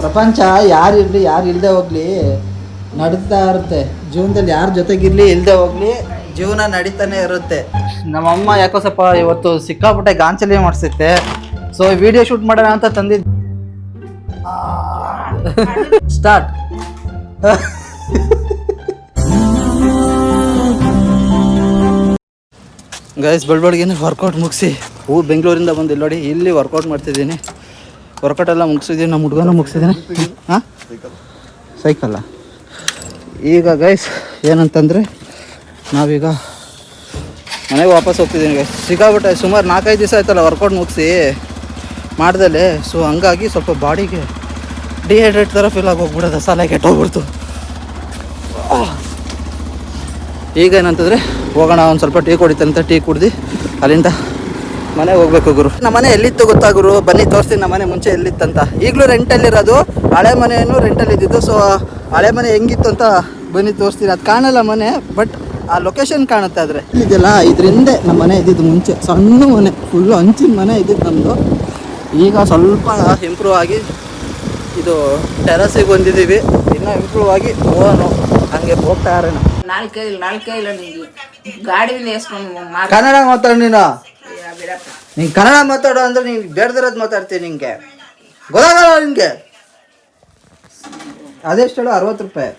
ಪ್ರಪಂಚ ಯಾರಿರಲಿ ಯಾರು ಇಲ್ಲದೆ ಹೋಗ್ಲಿ ನಡೀತಾ ಇರುತ್ತೆ. ಜೀವನದಲ್ಲಿ ಯಾರ ಜೊತೆಗಿರ್ಲಿ ಇಲ್ಲದೆ ಹೋಗ್ಲಿ ಜೀವನ ನಡೀತಾನೆ ಇರುತ್ತೆ. ನಮ್ಮಮ್ಮ ಯಾಕೋ ಸ್ವಲ್ಪ ಇವತ್ತು ಸಿಕ್ಕಾಪಟ್ಟೆ ಗಾಂಚಲಿ ಮಾಡಿಸುತ್ತೆ. ಸೊ ವಿಡಿಯೋ ಶೂಟ್ ಮಾಡೋಣ ಅಂತ ತಂದಿದ್ದು. ಸ್ಟಾರ್ಟ್. ಗೈಸ್ ಬೆಳಬೆಳಗ್ಗೆನೇ ವರ್ಕೌಟ್ ಮುಗಿಸಿ ಬೆಂಗಳೂರಿಂದ ಬಂದು ಇಲ್ಲಿ ನೋಡಿ ಇಲ್ಲಿ ವರ್ಕೌಟ್ ಮಾಡ್ತಿದ್ದೀನಿ. ವರ್ಕೌಟ್ ಎಲ್ಲ ಮುಗಿಸಿದ್ದೀನಿ. ನಮ್ಮ ಹುಡುಗನೂ ಮುಗಿಸಿದ್ದೀನಿ. ಹಾಂ ಸೈಕಲ್ಲ. ಈಗ ಗೈಸ್ ಏನಂತಂದರೆ ನಾವೀಗ ಮನೆಗೆ ವಾಪಸ್ ಹೋಗ್ತಿದ್ದೀನಿ ಗೈಸ್. ಸಿಕ್ಕಾಬಿಟ್ಟೆ ಸುಮಾರು 4-5 ದಿವಸ ಆಯ್ತಲ್ಲ ವರ್ಕೌಟ್ ಮುಗಿಸಿ ಮಾಡ್ದಲೆ. ಸೊ ಹಂಗಾಗಿ ಸ್ವಲ್ಪ ಬಾಡಿಗೆ ಡಿಹೈಡ್ರೇಟ್ ಥರ ಫೀಲ್ ಆಗಿ ಹೋಗ್ಬಿಡೋದು. ಸಾಲ ಕೆಟ್ಟೋಗ್ಬಿಡ್ತು. ಈಗ ಏನಂತಂದರೆ ಹೋಗೋಣ ಒಂದು ಸ್ವಲ್ಪ ಟೀ ಕುಡಿತಂತ. ಟೀ ಕುಡ್ದು ಅಲ್ಲಿಂದ ಮನೆಗೆ ಹೋಗ್ಬೇಕು ಗುರು. ನಮ್ಮ ಮನೆ ಎಲ್ಲಿತ್ತು ಗೊತ್ತಾ ಗುರು? ಬನ್ನಿ ತೋರಿಸ್ತೀನಿ ನಮ್ಮ ಮನೆ ಮುಂಚೆ ಎಲ್ಲಿತ್ತಂತ. ಈಗಲೂ ರೆಂಟಲ್ಲಿರೋದು. ಹಳೆ ಮನೆಯೂ ರೆಂಟಲ್ಲಿ ಇದ್ದಿದ್ದು. ಸೊ ಹಳೆ ಮನೆ ಹೆಂಗಿತ್ತು ಅಂತ ಬನ್ನಿ ತೋರಿಸ್ತೀನಿ. ಅದು ಕಾಣಲ್ಲ ಮನೆ, ಬಟ್ ಆ ಲೊಕೇಶನ್ ಕಾಣುತ್ತೆ. ಆದರೆ ಇಲ್ಲಿದೆಯಲ್ಲ ಇದರಿಂದ ನಮ್ಮ ಮನೆ ಇದ್ದಿದ್ದು ಮುಂಚೆ ಸಣ್ಣ ಮನೆ, ಫುಲ್ಲು ಹಂಚಿನ ಮನೆ ಇದ್ದಿದ್ದು ನಮ್ಮದು. ಈಗ ಸ್ವಲ್ಪ ಇಂಪ್ರೂವ್ ಆಗಿ ಇದು ಟೆರಸಿಗೆ ಬಂದಿದ್ದೀವಿ. ಇನ್ನೂ ಇಂಪ್ರೂವ್ ಆಗಿ ಹೋಗೋಣ, ಹಂಗೆ ಹೋಗ್ತಾ ಇರೋಣ. ಕನ್ನಡ ಮಾತಾಡು ನೀನು. ನೀನು ಕನ್ನಡ ಮಾತಾಡೋ ಅಂದ್ರೆ ನೀನು ಬೇಡದಿರೋದು ಮಾತಾಡ್ತೀನಿ. ನಿಂಗೆ ಗೊತ್ತಾಗಲ್ಲ ನಿಂಗೆ. ಅದೆಷ್ಟು ಹೇಳು? 60 ರೂಪಾಯಿ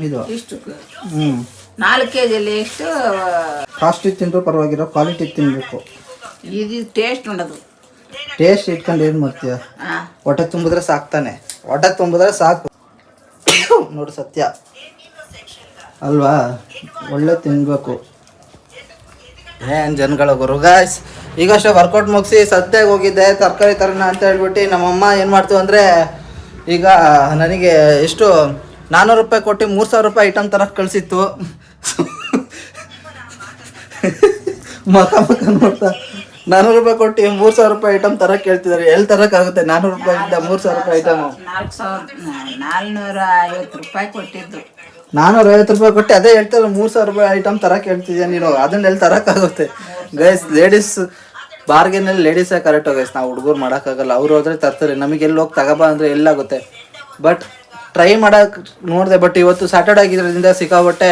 ಇದು. 4 kg ಎಷ್ಟು? ಕಾಸ್ಟ್ ತಿಂದ್ರು ಪರವಾಗಿರೋ, ಕ್ವಾಲಿಟಿ ತಿನ್ಬೇಕು. ಇದು ಟೇಸ್ಟ್ ಉಂಟದು. ಟೇಸ್ಟ್ ಇಟ್ಕೊಂಡು ಏನು ಮಾಡ್ತೀಯ? ಹೊಟ್ಟೆ ತುಂಬಿದ್ರೆ ಸಾಕ್ತಾನೆ. ಹೊಟ್ಟೆ ತುಂಬಿದ್ರೆ ಸಾಕು ನೋಡು, ಸತ್ಯ ಅಲ್ವಾ? ಒಳ್ಳೆ ತಿನ್ಬೇಕು. ಏನು ಜನಗಳ ಗುರು ಗಾಯ್ಸ್. ಈಗಷ್ಟೇ ವರ್ಕೌಟ್ ಮುಗಿಸಿ ಸದ್ಯಕ್ಕೆ ಹೋಗಿದ್ದೆ ತರಕಾರಿ ತರೋಣ ಅಂತ ಹೇಳ್ಬಿಟ್ಟು. ನಮ್ಮಮ್ಮ ಏನು ಮಾಡ್ತು ಅಂದರೆ ಈಗ ನನಗೆ ಎಷ್ಟು 400 ರೂಪಾಯಿ ಕೊಟ್ಟು 3000 ರೂಪಾಯಿ ಐಟಮ್ ತರಕ್ಕೆ ಕಳಿಸಿತ್ತು. ಮಕ ನೋಡ್ತಾ 400 ರೂಪಾಯಿ ಕೊಟ್ಟು 3000 ರೂಪಾಯಿ ಐಟಮ್ ತರಕ್ಕೆ ಹೇಳ್ತಿದ್ದಾರೆ. ಎಲ್ಲಿ ತರಕ್ಕಾಗುತ್ತೆ? 400 ರೂಪಾಯಿಂದ 3000 ರೂಪಾಯಿ ಐಟಮು. 450 ರೂಪಾಯಿ ಕೊಟ್ಟಿದ್ದು. 450 ರೂಪಾಯಿ ಕೊಟ್ಟು ಅದೇ ಹೇಳ್ತಾರೆ 3000 ರೂಪಾಯಿ ಐಟಮ್ ತರಕ್ಕೆ ಹೇಳ್ತಿದ್ಯಾ ನೀನು. ಅದನ್ನ ಎಲ್ಲಿ ತರಕ್ಕಾಗುತ್ತೆ ಗೈಸ್? ಲೇಡೀಸ್ ಬಾರ್ಗೇನಲ್ಲಿ ಲೇಡೀಸೇ ಕರೆಕ್ಟ್ ಗೈಸ್. ನಾವು ಹುಡುಗರು ಮಾಡೋಕ್ಕಾಗಲ್ಲ. ಅವ್ರು ಹೋದ್ರೆ ತರ್ತಾರೆ. ನಮಗೆ ಎಲ್ಲಿ ಹೋಗಿ ತಗೋಬಾ ಅಂದರೆ ಎಲ್ಲಾಗುತ್ತೆ. ಬಟ್ ಟ್ರೈ ಮಾಡೋಕೆ ನೋಡಿದೆ. ಬಟ್ ಇವತ್ತು ಸ್ಯಾಟರ್ಡೆ ಆಗಿರೋದ್ರಿಂದ ಸಿಕ್ಕಾಬಟ್ಟೆ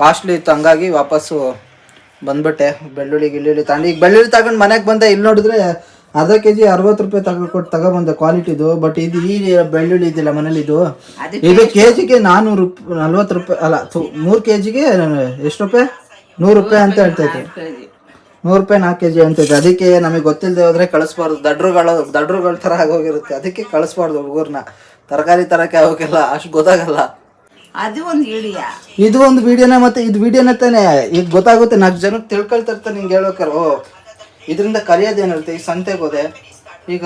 ಕಾಸ್ಟ್ಲಿ ಇತ್ತು. ಹಂಗಾಗಿ ವಾಪಸ್ಸು ಬಂದ್ಬಿಟ್ಟೆ. ಬೆಳ್ಳುಳ್ಳಿ ತಗೊಂಡು ಈಗ ಬೆಳ್ಳುಳ್ಳಿ ತಗೊಂಡು ಮನೆಗೆ ಬಂದೆ. ಇಲ್ಲಿ ನೋಡಿದ್ರೆ ಅರ್ಧ kg 60 ರೂಪಾಯಿ ತಗೊಬಂದೆ ಕ್ವಾಲಿಟಿದು. ಬಟ್ ಇದು ಈ ಬೆಳ್ಳುಳ್ಳಿ ಇದ್ದಿಲ್ಲ ಮನೇಲಿ. ಇದು ಕೆಜಿಗೆ 440 ರೂಪಾಯಿ ಅಲ್ಲ, 3 kgಗೆ ಎಷ್ಟು ರೂಪಾಯಿ? 100 ರೂಪಾಯಿ ಅಂತ ಹೇಳ್ತೈತೆ. 100 ರೂಪಾಯಿ 4 kg ಅಂತೈತೆ. ಅದಕ್ಕೆ ನಮಗೆ ಗೊತ್ತಿಲ್ಲದೆ ಹೋದ್ರೆ ಕಳಿಸ್ಬಾರ್ದು. ದಡ್ರುಗಳ ಥರ ಆಗೋಗಿರುತ್ತೆ. ಅದಕ್ಕೆ ಕಳಿಸ್ಬಾರ್ದು ಹುಡುಗರ್ನ ತರಕಾರಿ ತರಕ್ಕೆ ಆಗೋಕ್ಕೆಲ್ಲ. ಅಷ್ಟು ಗೊತ್ತಾಗಲ್ಲ. ಅದು ಒಂದು ವಿಡಿಯೋ, ಇದು ಒಂದು ವಿಡಿಯೋನೇ. ಮತ್ತೆ ಇದು ವಿಡಿಯೋನೇ ತಾನೆ. ಈಗ ಗೊತ್ತಾಗುತ್ತೆ. 4 ಜನಕ್ಕೆ ತಿಳ್ಕೊಳ್ತಿರ್ತಾರೆ. ನಿಂಗೆ ಹೇಳ್ಬೇಕಾರ ಇದರಿಂದ ಕಲಿಯೋದೇನಿರುತ್ತೆ. ಈಗ ಸಂತೆಗೆ ಹೋದೆ, ಈಗ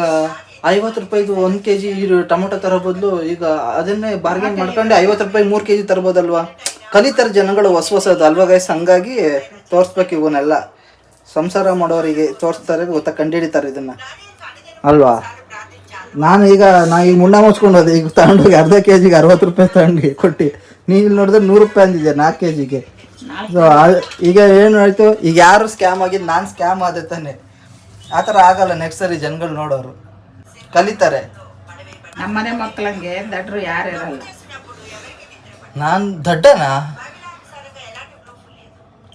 50 ರೂಪಾಯಿದು 1 kg ಟೊಮೊಟೊ ತರೋ ಬದಲು ಈಗ ಅದನ್ನೇ ಬಾರ್ಗೇನ್ ಮಾಡ್ಕೊಂಡು 50 ರೂಪಾಯಿ 3 kg ತರ್ಬೋದಲ್ವಾ? ಕಲಿತಾರೆ ಜನಗಳು ಹೊಸದು ಅಲ್ವಾ ಗೈಸ್? ಹಂಗಾಗಿ ತೋರಿಸ್ಬೇಕು. ಇವನ್ನೆಲ್ಲ ಸಂಸಾರ ಮಾಡೋರಿಗೆ ತೋರಿಸ್ತಾರೆ, ಕಂಡುಹಿಡಿತಾರೆ ಇದನ್ನ ಅಲ್ವಾ? ನಾನು ಈಗ ಮುಣ್ಣ ಮುಚ್ಕೊಂಡು ಹೋದೆ. ಈಗ ತಗೊಂಡೋಗಿ ಅರ್ಧ kgಗೆ 60 ರೂಪಾಯಿ ತಗೊಂಡು ಕೊಟ್ಟು ನೀನು ಇಲ್ಲಿ ನೋಡಿದ್ರೆ 100 ರೂಪಾಯಿ ಅಂದಿದ್ದೆ 4 kgಗೆ. ಸೊ ಈಗ ಏನು ಆಯಿತು? ಈಗ ಯಾರು ಸ್ಕ್ಯಾಮ್ ಆಗಿದ್ದು? ನಾನು ಸ್ಕ್ಯಾಮ್ ಆದೆ ತಾನೆ. ಆ ಥರ ಆಗಲ್ಲ. ನೆಕ್ಸ್ಟ್ ಸರಿ ಜನಗಳು ನೋಡೋರು ಕಲಿತಾರೆ. ನಮ್ಮನೆ ಮಕ್ಕಳಂಗೆ ದಡ್ರು ಯಾರು ಇರಲ್ಲ. ನಾನು ದಡ್ಡನಾ?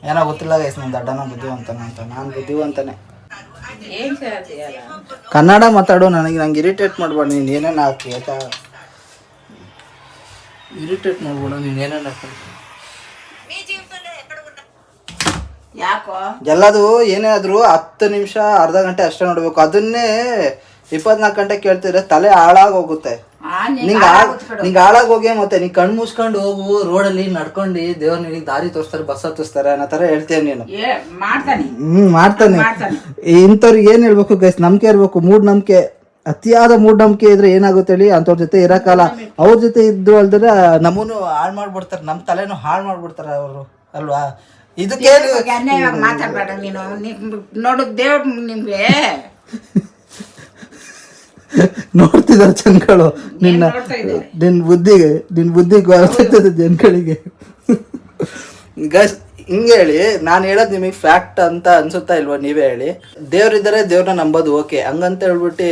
ಏನೋ ಗೊತ್ತಿಲ್ಲ ಗೈಸ್. ನಾನು ದಡ್ಡನ ಬುದ್ಧಿವಂತನ ಅಂತ. ನಾನು ಬುದ್ಧಿವಂತನೇ. ಕನ್ನಡ ಮಾತಾಡು. ನಂಗೆ ಇರಿಟೇಟ್ ಮಾಡ್ಬೇಡ. ನೀನು ಏನೇನು ಹಾಕಿ ಆಯ್ತಾ? ಇರಿಟೇಟ್ ಮಾಡ್ಬೇಡ. ನೀನು ಏನೇನು ಹಾಕಿ ಯಾಕೋ ಎಲ್ಲದು ಏನೇ ಆದರೂ 10 ನಿಮಿಷ ಅರ್ಧ ಗಂಟೆ ಅಷ್ಟೇ ನೋಡ್ಬೇಕು. ಅದನ್ನೇ 24 ಗಂಟೆ ಕೇಳ್ತಿದ್ರೆ ತಲೆ ಹಾಳಾಗಿ ಹೋಗುತ್ತೆ. ನಿಂಗೆ ಹಾಳಾಗಿ ಹೋಗಿ ಮತ್ತೆ ನೀ ಕಣ್ಣು ಮುಚ್ಕೊಂಡು ಹೋಗು. ರೋಡಲ್ಲಿ ನಡ್ಕೊಂಡು ದೇವ್ರ ನಿನಗೆ ದಾರಿ ತೋರಿಸ್ತಾರೆ, ಬಸ್ ಹತ್ತಿಸ್ತಾರೆ ಅನ್ನೋ ಥರ ಹೇಳ್ತೇನೆ ನೀನು. ಮಾಡ್ತಾನೆ. ಇಂಥವ್ರಿಗೆ ಏನು ಹೇಳ್ಬೇಕು ಗೈಸ್? ನಂಬಿಕೆ ಇರಬೇಕು. ಮೂಢನಂಬಿಕೆ, ಅತಿಯಾದ ಮೂಢನಂಬಿಕೆ ಇದ್ರೆ ಏನಾಗುತ್ತೆ ಹೇಳಿ? ಅಂಥವ್ರ ಜೊತೆ ಇರೋಕ್ಕಲ್ಲ. ಅವ್ರ ಜೊತೆ ಇದ್ದು ಅಲ್ದ್ರೆ ನಮ್ಮನ್ನು ಹಾಳು ಮಾಡ್ಬಿಡ್ತಾರೆ. ನಮ್ಮ ತಲೆನೂ ಹಾಳು ಮಾಡ್ಬಿಡ್ತಾರೆ ಅವರು ಅಲ್ವಾ? ಇದಕ್ಕೆ ಮಾತಾಡ್ಬೇಡ ನೀನು. ನೋಡು ದೇವ್ರ ನಿಮ್ಗೆ ನೋಡ್ತಿದ್ದಾರೆ ಜನಗಳು. ನಿನ್ನ ಬುದ್ಧಿಗೆ ಗೊತ್ತಾಗ್ತದೆ ಜನಗಳಿಗೆ. ಗೈಸ್ ಹಿಂಗೆ ಹೇಳಿ ನಾನು ಹೇಳೋದು ನಿಮಗೆ ಫ್ಯಾಕ್ಟ್ ಅಂತ ಅನ್ಸುತ್ತಾ ಇಲ್ವಾ? ನೀವೇ ಹೇಳಿ. ದೇವ್ರಿದ್ದಾರೆ, ದೇವ್ರನ್ನ ನಂಬೋದು ಓಕೆ. ಹಂಗಂತ ಹೇಳ್ಬಿಟ್ಟು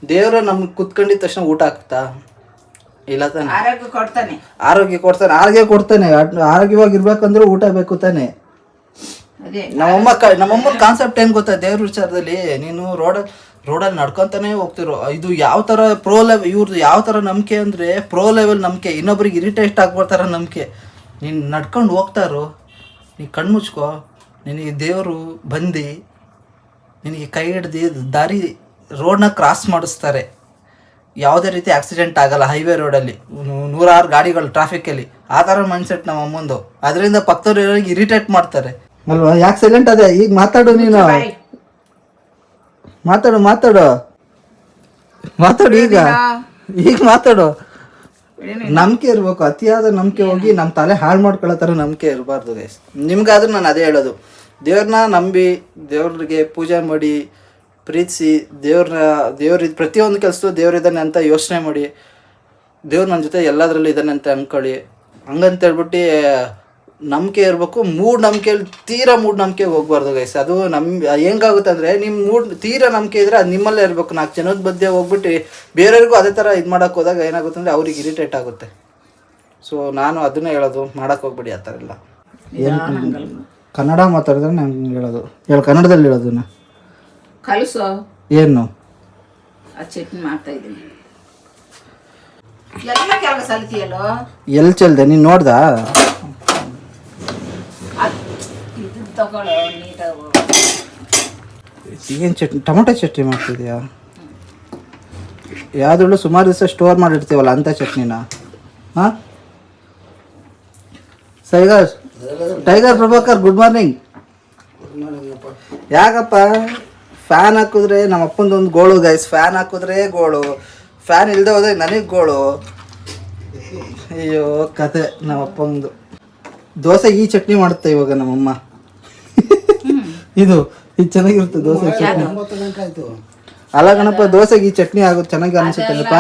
ದೇವರು ನಮ್ಗೆ ಕುತ್ಕೊಂಡಿದ ತಕ್ಷಣ ಊಟ ಹಾಕ್ತಾ ಇಲ್ಲ ತಾನೆ? ಆರೋಗ್ಯ ಕೊಡ್ತಾನೆ. ಆರೋಗ್ಯ ಕೊಡ್ತಾನೆ. ಆರೋಗ್ಯವಾಗಿರ್ಬೇಕಂದ್ರೆ ಊಟ ಬೇಕು ತಾನೆ. ಅದೇ ನಮ್ಮಮ್ಮ ಕಾನ್ಸೆಪ್ಟ್ ಏನ್ ಗೊತ್ತಾ ದೇವ್ರ ವಿಚಾರದಲ್ಲಿ? ನೀನು ರೋಡಲ್ಲಿ ನಡ್ಕೊಂತಾನೆ ಹೋಗ್ತಿರೋ. ಇದು ಯಾವ ತರ ಪ್ರೋ ಲೆವೆಲ್, ಇವ್ರದ್ದು ಯಾವ ತರ ನಂಬಿಕೆ ಅಂದ್ರೆ ಪ್ರೋ ಲೆವೆಲ್ ನಂಬಿಕೆ. ಇನ್ನೊಬ್ರಿಗೆ ಇರಿಟೇಟ್ ಆಗ್ಬರ್ತಾರ ನಂಬಿಕೆ. ನೀನು ನಡ್ಕೊಂಡು ಹೋಗ್ತಾರೋ, ನೀ ಕಣ್ಮುಚ್ಕೋ, ನಿನಗೆ ದೇವರು ಬಂದು ನಿನಗೆ ಕೈ ಹಿಡ್ದು ದಾರಿ ರೋಡ್ನ ಕ್ರಾಸ್ ಮಾಡಿಸ್ತಾರೆ. ಯಾವುದೇ ರೀತಿ ಆಕ್ಸಿಡೆಂಟ್ ಆಗಲ್ಲ ಹೈವೇ ರೋಡಲ್ಲಿ, 100 ಗಾಡಿಗಳು ಟ್ರಾಫಿಕಲ್ಲಿ. ಆ ಥರ ಮೈಂಡ್ಸೆಟ್ ನಮ್ಮ ಅಮ್ಮಂದು. ಅದರಿಂದ ಪಕ್ಕದವ್ರಿಗೆ ಇರಿಟೇಟ್ ಮಾಡ್ತಾರೆ ಅಲ್ವಾ? ಯಾಕೆ ಸೈಲೆಂಟ್ ಅದೇ? ಈಗ ಮಾತಾಡು ನೀನು, ಮಾತಾಡು ಈಗ ಮಾತಾಡು. ನಂಬಿಕೆ ಇರ್ಬೇಕು. ಅತಿಯಾದ ನಂಬಿಕೆ ಹೋಗಿ ನಮ್ಮ ತಲೆ ಹಾಳು ಮಾಡ್ಕೊಳ್ಳೋ ಥರ ನಂಬಿಕೆ ಇರಬಾರ್ದು ಗೈಸ್. ನಿಮ್ಗಾದ್ರೂ ನಾನು ಅದೇ ಹೇಳೋದು, ದೇವ್ರನ್ನ ನಂಬಿ ದೇವ್ರಿಗೆ ಪೂಜೆ ಮಾಡಿ ಪ್ರೀತಿಸಿ ದೇವ್ರ ಪ್ರತಿಯೊಂದು ಕೆಲಸದ್ದು ದೇವ್ರಿದ್ದಾನೆ ಅಂತ ಯೋಚನೆ ಮಾಡಿ, ದೇವ್ರು ನನ್ನ ಜೊತೆ ಎಲ್ಲದರಲ್ಲೂ ಇದ್ದಾನೆ ಅಂತ ಅಂದ್ಕೊಳ್ಳಿ. ಹಂಗಂತ ಹೇಳ್ಬಿಟ್ಟು ನಂಬಿಕೆ ಇರಬೇಕು. ಮೂಢನಂಬಿಕೆಯಲ್ಲಿ ತೀರಾ ಮೂಢನಂಬಿಕೆಗೆ ಹೋಗ್ಬಾರ್ದು ಗೈಸ್. ಅದು ಹೆಂಗಾಗುತ್ತೆ ಅಂದರೆ, ನಿಮ್ಮ ತೀರಾ ನಂಬಿಕೆ ಇದ್ದರೆ ಅದು ನಿಮ್ಮಲ್ಲೇ ಇರಬೇಕು. 4 ಜನದ ಮಧ್ಯೆ ಹೋಗ್ಬಿಟ್ಟು ಬೇರೆಯವ್ರಿಗೂ ಅದೇ ಥರ ಇದು ಮಾಡೋಕ್ಕೆ ಹೋದಾಗ ಏನಾಗುತ್ತೆ ಅಂದರೆ ಅವ್ರಿಗೆ ಇರಿಟೇಟ್ ಆಗುತ್ತೆ. ಸೊ ನಾನು ಅದನ್ನೇ ಹೇಳೋದು, ಮಾಡೋಕ್ಕೆ ಹೋಗ್ಬೇಡಿ ಆ ಥರ ಎಲ್ಲ. ಕನ್ನಡ ಮಾತಾಡಿದ್ರೆ ನಾನು ಹೇಳೋದು, ಕನ್ನಡದಲ್ಲಿ ಹೇಳೋದನ್ನ ಕಲಸು. ಏನು ಆ ಚಟ್ನಿ ಮಾಡ್ತಾ ಇದ್ದೀನಿ. ಎಲ್ಲ ಕೆಲಸ ಸಲ್ತಿಯಲ್ಲೋ. ಎಲ್ಲಿ ಚೆಲ್ದೆ ನೀನು ನೋಡ್ದಾ? ಇದು ತಗೊಳ್ಳೋ ನೀಟಾಗಿ. ಏನು ಚಟ್ನಿ? ಟೊಮೊಟೊ ಚಟ್ನಿ ಮಾಡ್ತಿದ್ಯಾ? ಯಾವುದಳು ಸುಮಾರು ದಿವಸ ಸ್ಟೋರ್ ಮಾಡಿರ್ತೀವಲ್ಲ ಅಂಥ ಚಟ್ನಿನ? ಹಾಂ ಟೈಗರ್ ಪ್ರಭಾಕರ್, ಗುಡ್ ಮಾರ್ನಿಂಗ್. ಯಾಕಪ್ಪ ಫ್ಯಾನ್ ಹಾಕಿದ್ರೆ ನಮ್ಮ ಅಪ್ಪಂದೊಂದು ಗೋಳು ಗೈಸ್. ಫ್ಯಾನ್ ಹಾಕಿದ್ರೆ ಗೋಳು, ಫ್ಯಾನ್ ಇಲ್ಲದೆ ಹೋದ್ರೆ ನನಗೆ ಗೋಳು. ಅಯ್ಯೋ ಕತೆ ನಮ್ಮ ಅಪ್ಪಂದು. ದೋಸೆ ಈ ಚಟ್ನಿ ಮಾಡುತ್ತೆ ಇವಾಗ ನಮ್ಮಮ್ಮ. ಇದು ಚೆನ್ನಾಗಿರುತ್ತೆ ದೋಸೆ ಚಟ್ನಿ. ಅಲ್ಲ ಕಣಪ್ಪ, ದೋಸೆಗೆ ಈ ಚಟ್ನಿ ಆಗುತ್ತೆ, ಚೆನ್ನಾಗಿ ಅನಿಸುತ್ತಲ್ಲಪ್ಪ.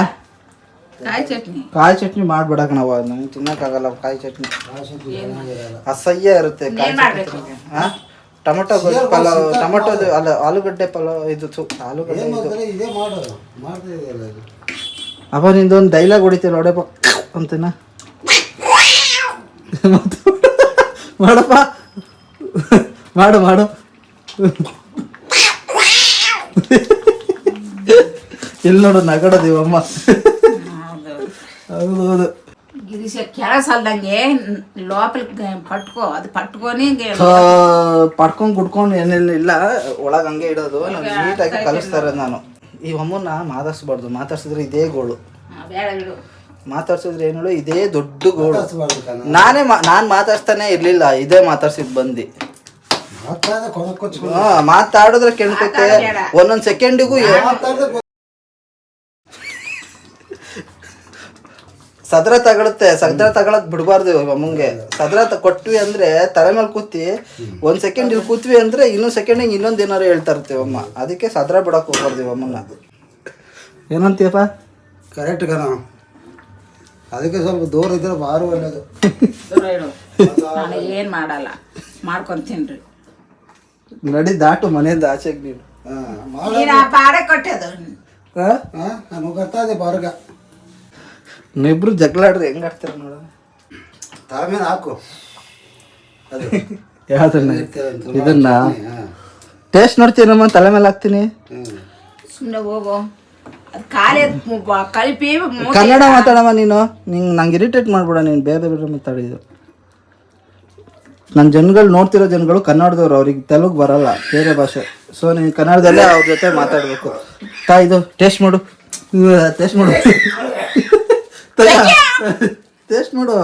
ಕಾಯಿ ಚಟ್ನಿ ಮಾಡ್ಬೇಡ ಕಣವ, ನಂಗೆ ತಿನ್ನಕ್ಕಾಗಲ್ಲ ಕಾಯಿ ಚಟ್ನಿ. ಅಸಹ್ಯ ಇರುತ್ತೆ ಕಾಯಿ ಚಟ್ನಿ. ಹಾಂ ಟೊಮೊಟೊ ಪಲಾವ್, ಟೊಮೊಟೊದು ಅಲ್ಲ ಆಲೂಗಡ್ಡೆ ಪಲಾವ್. ಇದು ಆಲೂಗಡ್ಡೆ ಇದು ಅಪ್ಪ ನಿಂದೊಂದು ಡೈಲಾಗ್ ಹೊಡಿತೀರ ನೋಡಪ್ಪ ಅಂತನಾ? ಮಾಡಪ್ಪ, ಮಾಡು. ಇಲ್ಲಿ ನೋಡು ನಗಡೋದಿವಮ್ಮ. ಹೌದು ಗಿರೀಶ ಕೆಲಸ ಅಲ್ದಂಗೆ ಲೋಪಲಿಗೆ ಪಟ್ಕೊಂಡು ಗುಡ್ಕೊಂಡು ಏನಿಲ್ಲ ಇಲ್ಲ, ಒಳಗೆ ಹಂಗೆ ಇಡೋದು. ನಾನು ನೀಟಾಗಿ ಕಲಿಸ್ತಾರೆ. ನಾನು ಈ ಅಮ್ಮನ್ನ ಮಾತಾಡ್ಸಿದ್ರೆ ಇದೇ ಗೋಳು. ಮಾತಾಡ್ಸಿದ್ರೆ ಏನು ಇದೇ ದೊಡ್ಡ ಗೋಳು. ನಾನು ಮಾತಾಡ್ಸ್ತಾನೆ ಇರ್ಲಿಲ್ಲ, ಇದೇ ಮಾತಾಡ್ಸಿದ್ ಬಂದು. ಮಾತಾಡಿದ್ರೆ ಕೆಣ್ಕೈತೆ ಒಂದೊಂದು ಸೆಕೆಂಡಿಗೂ. ಸದ್ರ ತಗೊಳಕ್ ಬಿಡಬಾರ್ದು ಅಮ್ಮಂಗೆ. ಸದ್ರ ಕೊಟ್ವಿ ಅಂದ್ರೆ ತಲೆ ಮೇಲೆ ಕೂತಿ 1 ಸೆಕೆಂಡ್ ಇಲ್ಲಿ ಕೂತ್ವಿ ಅಂದ್ರೆ ಇನ್ನೊಂದು ಸೆಕೆಂಡಿಗೆ ಇನ್ನೊಂದು ಏನಾರು ಹೇಳ್ತಾ ಇರ್ತೀವಿ ಅಮ್ಮ. ಅದಕ್ಕೆ ಸದ್ರ ಬಿಡಕ್ಕೆ ಹೋಗ್ಬಾರ್ದು ಅಮ್ಮನ್ನ. ಏನಂತೀಯಪ್ಪ? ಕರೆಕ್ಟ್ ಕಣ. ಅದಕ್ಕೆ ಸ್ವಲ್ಪ ದೂರ ಇದ್ರೆ ಬಾರು ಒಳ್ಳೇದು. ನಾನು ಏನು ಮಾಡಲ್ಲ, ಮಾಡ್ಕೊಂತೀನ್ರಿ. ನಡಿ ದಾಟು ಮನೆಯಿಂದ ಆಚೆಗೆ ನೀನು. ಬಾಡೆ ಕೊಟ್ಟೆದು ನನಗೆ ಬರ್ತಾ ಇದೆ ಬಾರ್ಗ. ನೀವಿಬ್ರು ಜಗಳಾಡ್ರಿ ಹೆಂಗ್ ಆಡ್ತೀರ ನೋಡ. ತಲೆ ಮೇಲೆ ಹಾಕು. ಯಾವ್ದನ್ನ? ಇದನ್ನ ಟೇಸ್ಟ್ ನೋಡ್ತೀನಮ್ಮ, ತಲೆ ಮೇಲೆ ಹಾಕ್ತೀನಿ. ಸುಮ್ಮನೆ ಹೋಗೋ. ಅದು ಖಾಲಿ ಕಲ್ಪಿ. ಕನ್ನಡ ಮಾತಾಡಮ್ಮ ನೀನು. ನಂಗೆ ಇರಿಟೇಟ್ ಮಾಡ್ಬೇಡ ನೀನು. ಬೇರೆ ಮಾತಾಡಿದ್ದು. ನನ್ನ ಜನಗಳು ನೋಡ್ತಿರೋ ಜನಗಳು ಕನ್ನಡದವ್ರು, ಅವ್ರಿಗೆ ತೆಲುಗು ಬರಲ್ಲ, ಬೇರೆ ಭಾಷೆ. ಸೊ ನೀನು ಕನ್ನಡದಲ್ಲೇ ಅವ್ರ ಜೊತೆ ಮಾತಾಡಬೇಕು. ಇದು ಟೇಸ್ಟ್ ಮಾಡು. ಟೇಸ್ಟ್ ಮಾಡು. ಟೇಸ್ಟ್ ಮಾಡು.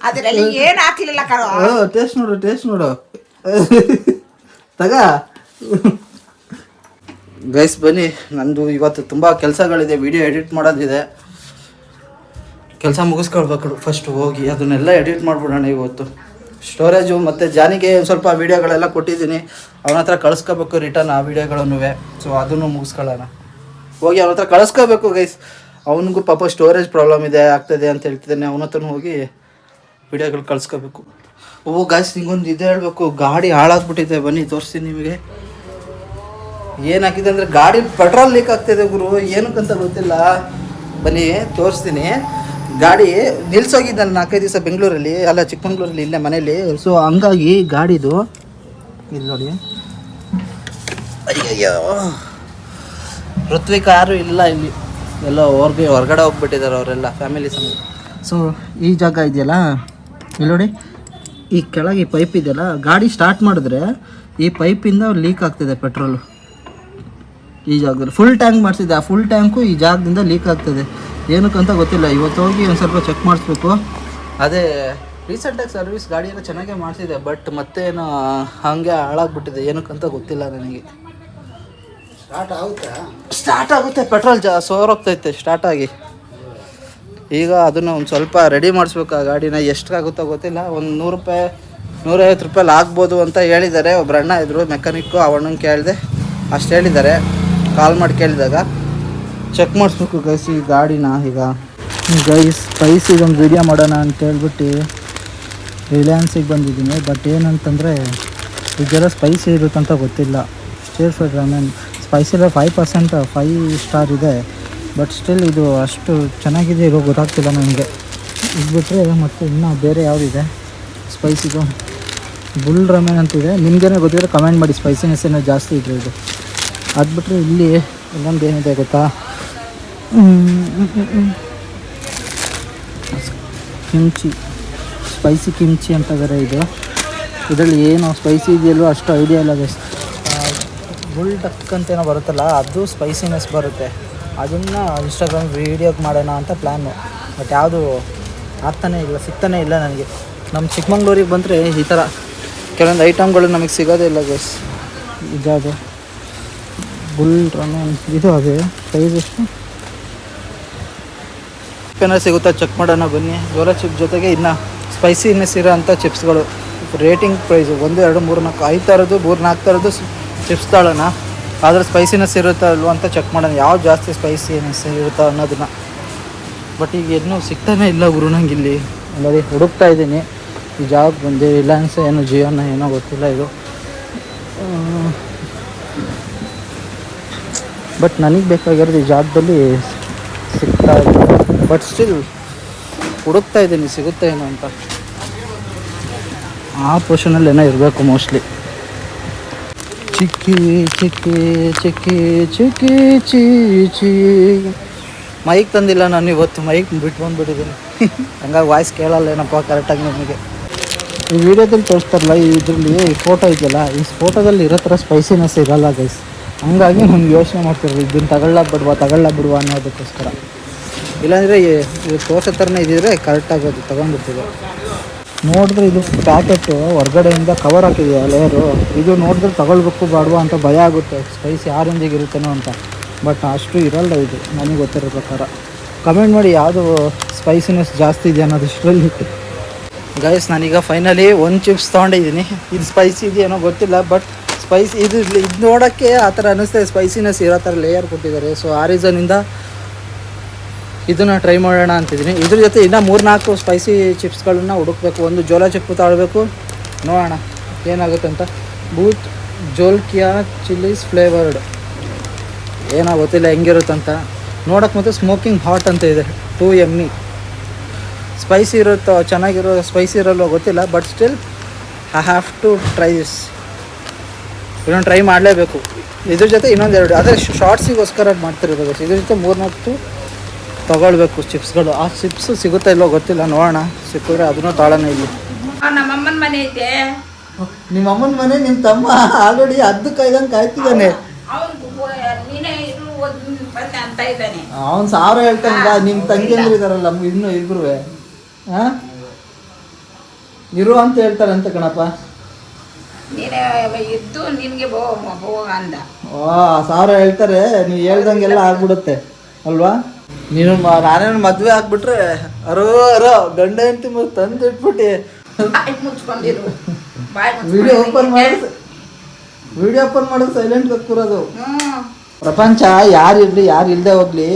ಅದರಲ್ಲಿ ಏನು ಹಾಕ್ಲಿಲ್ಲ ಕಣೋ. ಟೇಸ್ಟ್ ಮಾಡು. ತಗ ಗೈಸ್ ಬನ್ನಿ. ನಂದು ಇವತ್ತು ತುಂಬ ಕೆಲಸಗಳಿದೆ. ವಿಡಿಯೋ ಎಡಿಟ್ ಮಾಡೋದಿದೆ. ಕೆಲಸ ಮುಗಿಸ್ಕೊಳ್ಬೇಕು ಫಸ್ಟ್ ಹೋಗಿ. ಅದನ್ನೆಲ್ಲ ಎಡಿಟ್ ಮಾಡಿಬಿಡೋಣ ಇವತ್ತು. ಸ್ಟೋರೇಜು ಮತ್ತು ಜಾನಿಗೆ ಸ್ವಲ್ಪ ವೀಡಿಯೋಗಳೆಲ್ಲ ಕೊಟ್ಟಿದ್ದೀನಿ. ಅವನ ಹತ್ರ ಕಳಿಸ್ಕೋಬೇಕು ರಿಟರ್ನ್ ಆ ವೀಡಿಯೋಗಳನ್ನು. ಸೊ ಅದನ್ನು ಮುಗಿಸ್ಕೊಳ್ಳೋಣ. ಹೋಗಿ ಅವನ ಹತ್ರ ಕಳಿಸ್ಕೋಬೇಕು ಗೈಸ್. ಅವನಿಗೂ ಪಾಪ ಸ್ಟೋರೇಜ್ ಪ್ರಾಬ್ಲಮ್ ಆಗ್ತದೆ ಅಂತ ಹೇಳ್ತಿದ್ದಾನೆ. ಅವನ ಹತ್ರನೂ ಹೋಗಿ ವಿಡಿಯೋಗಳು ಕಳಿಸ್ಕೋಬೇಕು. ಗೈಸ್ ನಿಂಗೊಂದು ಇದು ಹೇಳಬೇಕು. ಗಾಡಿ ಹಾಳಾಗ್ಬಿಟ್ಟಿದೆ, ಬನ್ನಿ ತೋರಿಸ್ತೀನಿ ನಿಮಗೆ. ಏನಾಗಿದೆ ಅಂದರೆ ಗಾಡಿ ಪೆಟ್ರೋಲ್ ಲೀಕ್ ಆಗ್ತಿದೆ ಗುರು, ಏನಕ್ಕಂತ ಗೊತ್ತಿಲ್ಲ. ಬನ್ನಿ ತೋರಿಸ್ತೀನಿ. ಗಾಡಿ ನಿಲ್ಸೋಗಿದ್ದೆ ನಾನು 4-5 ದಿವಸ ಬೆಂಗಳೂರಲ್ಲಿ, ಅಲ್ಲ ಚಿಕ್ಕಮಂಗ್ಳೂರಲ್ಲಿ, ಇಲ್ಲೇ ಮನೇಲಿ. ಸೊ ಹಂಗಾಗಿ ಗಾಡಿದು ಇಲ್ಲಿ ನೋಡಿ, ಅಯ್ಯಯ್ಯೋ ಋತ್ವಿಕ್ ಯಾರು ಇಲ್ಲ ಇಲ್ಲಿ, ಎಲ್ಲ ಹೊರಗಡೆ ಹೋಗ್ಬಿಟ್ಟಿದ್ದಾರೆ ಅವರೆಲ್ಲ ಫ್ಯಾಮಿಲಿ ಸಮೇತ. ಸೊ ಈ ಜಾಗ ಇದೆಯಲ್ಲ ಇಲ್ಲಿ ನೋಡಿ, ಈ ಕೆಳಗೆ ಈ ಪೈಪ್ ಇದೆಯಲ್ಲ, ಗಾಡಿ ಸ್ಟಾರ್ಟ್ ಮಾಡಿದ್ರೆ ಈ ಪೈಪಿಂದ ಲೀಕ್ ಆಗ್ತಿದೆ ಪೆಟ್ರೋಲು. ಈ ಜಾಗದಲ್ಲಿ ಫುಲ್ ಟ್ಯಾಂಕ್ ಮಾಡಿಸಿದ್ದೆ, ಆ ಫುಲ್ ಟ್ಯಾಂಕು ಈ ಜಾಗದಿಂದ ಲೀಕ್ ಆಗ್ತದೆ. ಏನಕ್ಕಂತ ಗೊತ್ತಿಲ್ಲ. ಇವತ್ತು ಹೋಗಿ ಒಂದು ಸ್ವಲ್ಪ ಚೆಕ್ ಮಾಡಿಸ್ಬೇಕು. ಅದೇ ರೀಸೆಂಟಾಗಿ ಸರ್ವಿಸ್ ಗಾಡಿ ಎಲ್ಲ ಚೆನ್ನಾಗೇ ಮಾಡಿಸಿದೆ, ಬಟ್ ಮತ್ತೇನು ಹಾಗೆ ಹಾಳಾಗ್ಬಿಟ್ಟಿದೆ, ಏನಕ್ಕಂತ ಗೊತ್ತಿಲ್ಲ ನನಗೆ. ಸ್ಟಾರ್ಟ್ ಆಗುತ್ತೆ, ಪೆಟ್ರೋಲ್ ಸೋರೋಗ್ತೈತೆ ಸ್ಟಾರ್ಟ್ ಆಗಿ. ಈಗ ಅದನ್ನು ಒಂದು ಸ್ವಲ್ಪ ರೆಡಿ ಮಾಡಿಸ್ಬೇಕು ಆ ಗಾಡಿನ. ಎಷ್ಟಾಗುತ್ತೋ ಗೊತ್ತಿಲ್ಲ, ಒಂದು 100 ರೂಪಾಯಿ 150 ರೂಪಾಯಲ್ಲಿ ಆಗ್ಬೋದು ಅಂತ ಹೇಳಿದ್ದಾರೆ. ಒಬ್ರು ಅಣ್ಣ ಇದ್ದರು ಮೆಕ್ಯಾನಿಕ್ಕು, ಅವಣ್ಣಂಗೆ ಕೇಳಿದೆ, ಅಷ್ಟು ಹೇಳಿದ್ದಾರೆ. ಕಾಲ್ ಮಾಡಿ ಕೇಳಿದಾಗ ಚೆಕ್ ಮಾಡಿಸ್ಬೇಕು ಗೈಸ್ ಈ ಗಾಡಿನ. ಈಗ ಗೈಸ್ ಸ್ಪೈಸಿಗೆ ಒಂದು ವೀಡಿಯೋ ಮಾಡೋಣ ಅಂತ ಹೇಳ್ಬಿಟ್ಟು ರಿಲಯನ್ಸಿಗೆ ಬಂದಿದ್ದೀನಿ. ಬಟ್ ಏನಂತಂದರೆ ಇದೆಲ್ಲ ಸ್ಪೈಸಿ ಇರುತ್ತಂತ ಗೊತ್ತಿಲ್ಲ. ಸ್ಟೇರ್ ಫ್ರೈಡ್ ರಾಮೆನ್ ಸ್ಪೈಸಿಲ್ಲ 5% 5 ಸ್ಟಾರ್ ಇದೆ, ಬಟ್ ಸ್ಟಿಲ್ ಇದು ಅಷ್ಟು ಚೆನ್ನಾಗಿದೆ ಇರೋ ಗೊತ್ತಾಗ್ತಿಲ್ಲ ನನಗೆ. ಇದು ಬಿಟ್ಟರೆ ಮತ್ತು ಇನ್ನೂ ಬೇರೆ ಯಾವುದಿದೆ ಸ್ಪೈಸಿದು, ಬುಲ್ ರಾಮೆನ್ ಅಂತಿದೆ. ನಿಮಗೇನೋ ಗೊತ್ತಿದ್ರೆ ಕಮೆಂಟ್ ಮಾಡಿ, ಸ್ಪೈಸಿನೆಸ್ ಏನೋ ಜಾಸ್ತಿ ಇದೆ ಇದು. ಅದು ಬಿಟ್ಟರೆ ಇಲ್ಲಿ ಇನ್ನೊಂದು ಏನಿದೆ ಗೊತ್ತಾ, ಕಿಮ್ಚಿ, ಸ್ಪೈಸಿ ಕಿಮ್ಚಿ ಅಂತ ಬೇರೆ ಇದು. ಇದರಲ್ಲಿ ಏನು ಸ್ಪೈಸಿ ಇದೆಯಲ್ಲೋ ಅಷ್ಟು ಐಡಿಯಾ ಇಲ್ಲ ಗೈಸ್. ಬುಲ್ ಟಕ್ ಅಂತೇನೋ ಬರುತ್ತಲ್ಲ, ಅದು ಸ್ಪೈಸಿನೆಸ್ ಬರುತ್ತೆ. ಅದನ್ನು ಇನ್ಸ್ಟಾಗ್ರಾಮ್ ವೀಡಿಯೋಗೆ ಮಾಡೋಣ ಅಂತ ಪ್ಲ್ಯಾನು, ಬಟ್ ಯಾವುದು ಆಗ್ತಾನೇ ಇಲ್ಲ, ಸಿಗ್ತಾನೇ ಇಲ್ಲ ನನಗೆ. ನಮ್ಮ ಚಿಕ್ಕಮಂಗ್ಳೂರಿಗೆ ಬಂದರೆ ಈ ಥರ ಕೆಲವೊಂದು ಐಟಮ್ಗಳು ನಮಗೆ ಸಿಗೋದೇ ಇಲ್ಲ ಗೈಸ್. ಇದಾದು ಬುಲ್ ರಾಮೆನ್ ಇದು, ಅದೇ ಪ್ರೈಸ್ ಎಷ್ಟು ಏನಾರು ಸಿಗುತ್ತಾ ಚೆಕ್ ಮಾಡೋಣ ಬನ್ನಿ. ಜೋಳ ಚಿಪ್ ಜೊತೆಗೆ ಇನ್ನು ಸ್ಪೈಸಿನೆಸ್ ಇರೋ ಅಂಥ ಚಿಪ್ಸ್ಗಳು ರೇಟಿಂಗ್ ಪ್ರೈಸು 1 2 3 4 5 ಥರದ್ದು 3-4 ಥರದ್ದು ಚಿಪ್ಸ್ ತಗೊಳ್ಳೋಣ. ಆದರೆ ಸ್ಪೈಸಿನೆಸ್ ಇರುತ್ತಾ ಅಲ್ವ ಅಂತ ಚೆಕ್ ಮಾಡೋಣ, ಯಾವ್ದು ಜಾಸ್ತಿ ಸ್ಪೈಸಿನೆಸ್ ಇರುತ್ತಾ ಅನ್ನೋದನ್ನು. ಬಟ್ ಈಗ ಇನ್ನೂ ಸಿಗ್ತಾನೆ ಇಲ್ಲ ಗುರು ನಂಗೆ ಇಲ್ಲಿ. ನೋಡಿ ಹುಡುಕ್ತಾ ಇದ್ದೀನಿ ಈ ಜಾಬ್ ಬಂದು. ರಿಲಯನ್ಸ್ ಏನೋ ಜಿಯೋನ ಏನೋ ಗೊತ್ತಿಲ್ಲ ಇದು. ಬಟ್ ನನಗೆ ಬೇಕಾಗಿರೋದು ಈ ಜಾಬ್ದಲ್ಲಿ ಸಿಗ್ತಾ ಇಲ್ಲ. ಬಟ್ ಸ್ಟಿಲ್ ಹುಡುಕ್ತಾ ಇದ್ದೀನಿ ಸಿಗುತ್ತೆ ಏನೋ ಅಂತ. ಆ ಪೋರ್ಷನಲ್ಲಿ ಏನೋ ಇರಬೇಕು ಮೋಸ್ಟ್ಲಿ. ಚಿಕ್ಕಿ ಚಿಕ್ಕಿ ಚಿಕ್ಕಿ ಚಿಕ್ಕಿ ಚೀಚಿ. ಮೈಕ್ ತಂದಿಲ್ಲ ನಾನು ಇವತ್ತು, ಮೈಕ್ ಬಿಟ್ಟು ಬಂದುಬಿಟ್ಟಿದ್ದೀನಿ. ಹಂಗಾಗಿ ವಾಯ್ಸ್ ಕೇಳಲ್ಲ ಏನಪ್ಪ ಕರೆಕ್ಟಾಗಿ ನಮಗೆ. ಈ ವಿಡಿಯೋದಲ್ಲಿ ತೋರಿಸ್ತಾರಲ್ಲ, ಇದರಲ್ಲಿ ಫೋಟೋ ಇದೆಯಲ್ಲ, ಈ ಫೋಟೋದಲ್ಲಿ ಇರೋ ಥರ ಸ್ಪೈಸಿನೆಸ್ ಇರಲ್ಲ ಗೈಸ್. ಹಂಗಾಗಿ ನಮ್ಗೆ ಯೋಚನೆ ಮಾಡ್ತಿರ್ರಿ, ಇದನ್ನು ತಗೊಳ್ಳ ಬಿಡುವ ಅನ್ನೋದಕ್ಕೋಸ್ಕರ. ಇಲ್ಲಾಂದರೆ ಇದು ತೋರ್ಸೋ ಥರನೇ ಇದ್ದಿದ್ರೆ ಕರೆಕ್ಟಾಗೋದು, ತೊಗೊಂಡಿರ್ತೀವಿ. ನೋಡಿದ್ರೆ ಇದು ಪ್ಯಾಕೆಟು ಹೊರಗಡೆಯಿಂದ ಕವರ್ ಹಾಕಿದೆಯಾ ಲೇಯರು, ಇದು ನೋಡಿದ್ರೆ ತಗೊಳ್ಬೇಕು ಬೇಡವಾ ಅಂತ ಭಯ ಆಗುತ್ತೆ, ಸ್ಪೈಸಿ ಯಾವ ರೇಂಜಿಗೆ ಇರುತ್ತೇನೋ ಅಂತ. ಬಟ್ ಅಷ್ಟು ಇರಲ್ಲ ಇದು ನನಗೆ ಗೊತ್ತಿರೋ ಪ್ರಕಾರ. ಕಮೆಂಟ್ ಮಾಡಿ ಯಾವುದು ಸ್ಪೈಸಿನೆಸ್ ಜಾಸ್ತಿ ಇದೆ ಅನ್ನೋದು ಇಷ್ಟರಲ್ಲಿ. ಗೈಸ್ ನಾನೀಗ ಫೈನಲಿ ಒಂದು ಚಿಪ್ಸ್ ತೊಗೊಂಡಿದ್ದೀನಿ. ಇದು ಸ್ಪೈಸಿ ಇದೆಯೇನೋ ಗೊತ್ತಿಲ್ಲ, ಬಟ್ ಸ್ಪೈಸಿ ಇದು ನೋಡೋಕ್ಕೆ ಆ ಥರ ಅನ್ನಿಸ್ತದೆ, ಸ್ಪೈಸಿನೆಸ್ ಇರೋ ಥರ ಲೇಯರ್ ಕೊಟ್ಟಿದ್ದಾರೆ. ಸೊ ಆ ರೀಸನಿಂದ ಇದನ್ನು ಟ್ರೈ ಮಾಡೋಣ ಅಂತಿದ್ದೀನಿ. ಇದ್ರ ಜೊತೆ ಇನ್ನೂ 3-4 ಸ್ಪೈಸಿ ಚಿಪ್ಸ್ಗಳನ್ನ ಹುಡುಕಬೇಕು. ಒಂದು ಜೋಳ ಚಿಪ್ಪು ತಗೊಳ್ಬೇಕು, ನೋಡೋಣ ಏನಾಗುತ್ತೆ ಅಂತ. ಬೂತ್ ಜೋಲ್ಕಿಯಾ ಚಿಲ್ಲೀಸ್ ಫ್ಲೇವರ್ಡ್ ಏನೋ ಗೊತ್ತಿಲ್ಲ ಹೆಂಗಿರುತ್ತಂತ ನೋಡೋಕೆ. ಮತ್ತು ಸ್ಮೋಕಿಂಗ್ ಹಾಟ್ ಅಂತ ಇದೆ 2 ME. ಸ್ಪೈಸಿ ಇರುತ್ತೋ ಚೆನ್ನಾಗಿರೋ ಸ್ಪೈಸಿ ಇರಲ್ಲೋ ಗೊತ್ತಿಲ್ಲ, but still I have to try this. ಇನ್ನೊಂದು ಟ್ರೈ ಮಾಡಲೇಬೇಕು. ಇದ್ರ ಜೊತೆ ಇನ್ನೊಂದೆರಡು, ಆದರೆ ಶಾರ್ಟ್ಸಿಗೋಸ್ಕರ ಮಾಡ್ತಿರೋದು. ಇದ್ರ ಜೊತೆ 3-4 ತೊಗೊಳ್ಬೇಕು ಚಿಪ್ಸ್ಗಳು. ಆ ಚಿಪ್ಸು ಸಿಗುತ್ತಾ ಇಲ್ಲೋ ಗೊತ್ತಿಲ್ಲ, ನೋಡೋಣ. ಸಿಕ್ಕಿದ್ರೆ ಅದನ್ನು ತಾಳೋಣ. ಇಲ್ಲಿ ನಮ್ಮಮ್ಮನ ಮನೆ ಐತೆ. ನಿಮ್ಮ ಅಮ್ಮನ ಮನೆ ನಿಮ್ಮ ತಮ್ಮ ಆಲ್ರೆಡಿ ಹದ್ದು ಕಾಯ್ದಂಗೆ ಕಾಯ್ತಿದ್ದಾನೆ. ಅಂತ ಇದ್ದಾನೆ ಅವನು 1000 ಹೇಳ್ತಾನೆ. ನಿಮ್ಮ ತಂಗಿ ಅಂದ್ರೆ ಇದಾರಲ್ಲ ಇನ್ನೂ ಇಬ್ರು ಇರು ಅಂತ ಹೇಳ್ತಾರೆ ಅಂತ ಕಣಪ್ಪ. ನೀನೇ ಇದ್ದು ನಿನಗೆ ಹೋಗ ಅಂದ. 1000 ಹೇಳ್ತಾರೆ, ನೀವು ಹೇಳ್ದಂಗೆಲ್ಲ ಆಗ್ಬಿಡುತ್ತೆ ಅಲ್ವಾ. ನೀನು ನಾನೇನು ಮದುವೆ ಆಗ್ಬಿಟ್ರೆ ಅರೋ ಗಂಡ ಹೆಂಡತಿ ತಂದು ಇಟ್ಬಿಟ್ಟು ಮುಚ್ಕೊಂಡಿರು. ವಿಡಿಯೋ ಓಪನ್ ಮಾಡೋದು ಸೈಲೆಂಟ್ ಕೂರೋದು. ಪ್ರಪಂಚ ಯಾರಿರಲಿ ಯಾರು ಇಲ್ಲದೆ ಹೋಗ್ಲಿ